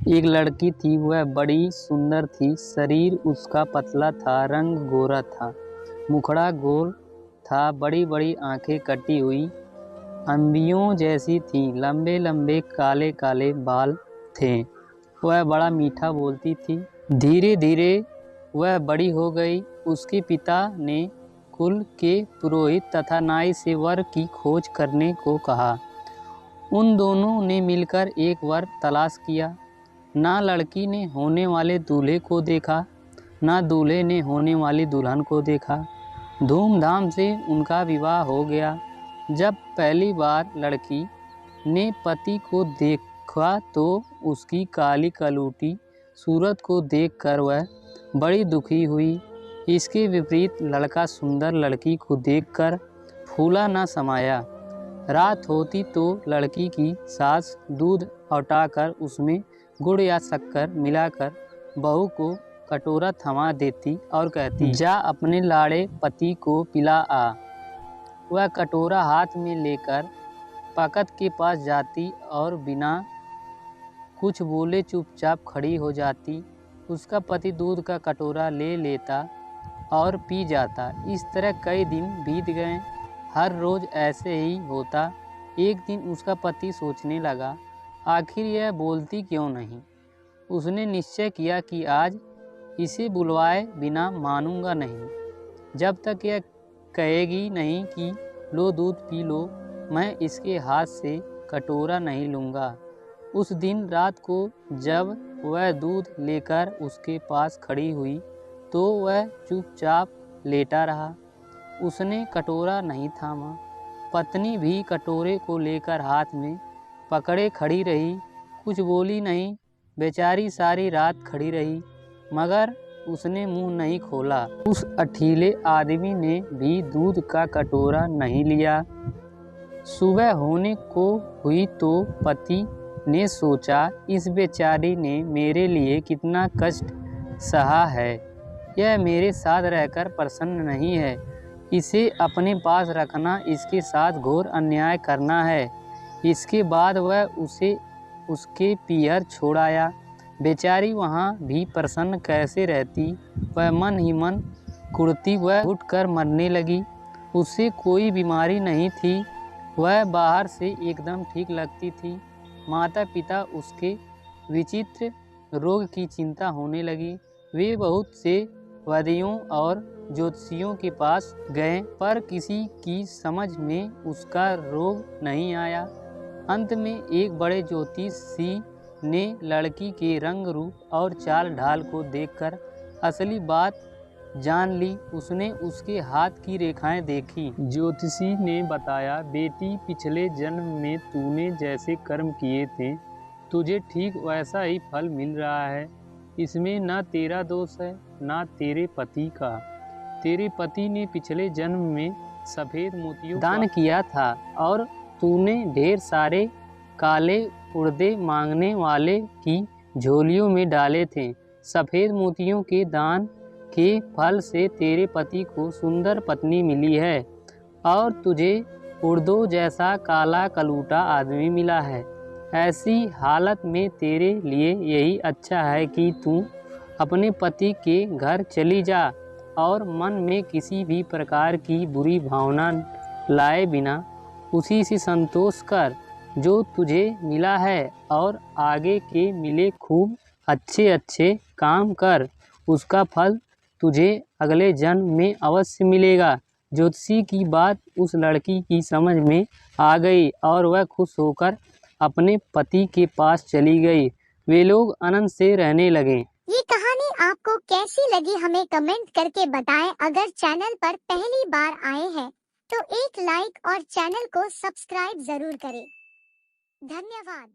एक लड़की थी, वह बड़ी सुंदर थी। शरीर उसका पतला था, रंग गोरा था, मुखड़ा गोल था, बड़ी बड़ी आंखें कटी हुई अंबियों जैसी थीं, लंबे लंबे काले काले बाल थे। वह बड़ा मीठा बोलती थी। धीरे धीरे वह बड़ी हो गई। उसके पिता ने कुल के पुरोहित तथा नाई से वर की खोज करने को कहा। उन दोनों ने मिलकर एक वर तलाश किया। ना लड़की ने होने वाले दूल्हे को देखा, ना दूल्हे ने होने वाली दुल्हन को देखा। धूमधाम से उनका विवाह हो गया। जब पहली बार लड़की ने पति को देखा तो उसकी काली कलूटी सूरत को देखकर वह बड़ी दुखी हुई। इसके विपरीत लड़का सुंदर लड़की को देखकर फूला न समाया। रात होती तो लड़की की सास दूध औटाकर उसमें गुड़ या शक्कर मिलाकर बहू को कटोरा थमा देती और कहती, जा अपने लाड़े पति को पिला आ। वह कटोरा हाथ में लेकर पकत के पास जाती और बिना कुछ बोले चुपचाप खड़ी हो जाती। उसका पति दूध का कटोरा ले लेता और पी जाता। इस तरह कई दिन बीत गए। हर रोज़ ऐसे ही होता। एक दिन उसका पति सोचने लगा, आखिर यह बोलती क्यों नहीं। उसने निश्चय किया कि आज इसे बुलवाए बिना मानूंगा नहीं। जब तक यह कहेगी नहीं कि लो दूध पी लो, मैं इसके हाथ से कटोरा नहीं लूँगा। उस दिन रात को जब वह दूध लेकर उसके पास खड़ी हुई तो वह चुपचाप लेटा रहा। उसने कटोरा नहीं थामा। पत्नी भी कटोरे को लेकर हाथ में पकड़े खड़ी रही, कुछ बोली नहीं। बेचारी सारी रात खड़ी रही, मगर उसने मुंह नहीं खोला। उस अठीले आदमी ने भी दूध का कटोरा नहीं लिया। सुबह होने को हुई तो पति ने सोचा, इस बेचारी ने मेरे लिए कितना कष्ट सहा है। यह मेरे साथ रहकर प्रसन्न नहीं है। इसे अपने पास रखना इसके साथ घोर अन्याय करना है। इसके बाद वह उसे उसके पीहर छोड़ आया। बेचारी वहाँ भी प्रसन्न कैसे रहती। वह मन ही मन कुढ़ती, वह उठकर मरने लगी। उसे कोई बीमारी नहीं थी, वह बाहर से एकदम ठीक लगती थी। माता पिता उसके विचित्र रोग की चिंता होने लगी। वे बहुत से वैद्यों और ज्योतिषियों के पास गए, पर किसी की समझ में उसका रोग नहीं आया। अंत में एक बड़े ज्योतिषी ने लड़की के रंग रूप और चाल ढाल को देखकर असली बात जान ली। उसने उसके हाथ की रेखाएं देखी। ज्योतिषी ने बताया, बेटी पिछले जन्म में तूने जैसे कर्म किए थे, तुझे ठीक वैसा ही फल मिल रहा है। इसमें ना तेरा दोष है ना तेरे पति का। तेरे पति ने पिछले जन्म में सफ़ेद मोतियों दान किया था और तूने ढेर सारे काले उड़दे मांगने वाले की झोलियों में डाले थे। सफ़ेद मोतियों के दान के फल से तेरे पति को सुंदर पत्नी मिली है और तुझे उड़दों जैसा काला कलूटा आदमी मिला है। ऐसी हालत में तेरे लिए यही अच्छा है कि तू अपने पति के घर चली जा और मन में किसी भी प्रकार की बुरी भावना लाए बिना उसी से संतोष कर जो तुझे मिला है और आगे के मिले खूब अच्छे अच्छे काम कर। उसका फल तुझे अगले जन्म में अवश्य मिलेगा। ज्योतिषी की बात उस लड़की की समझ में आ गई और वह खुश होकर अपने पति के पास चली गई। वे लोग आनंद से रहने लगे। ये कहानी आपको कैसी लगी हमें कमेंट करके बताएं। अगर चैनल पर पहली बार आए हैं तो एक लाइक और चैनल को सब्सक्राइब जरूर करें। धन्यवाद।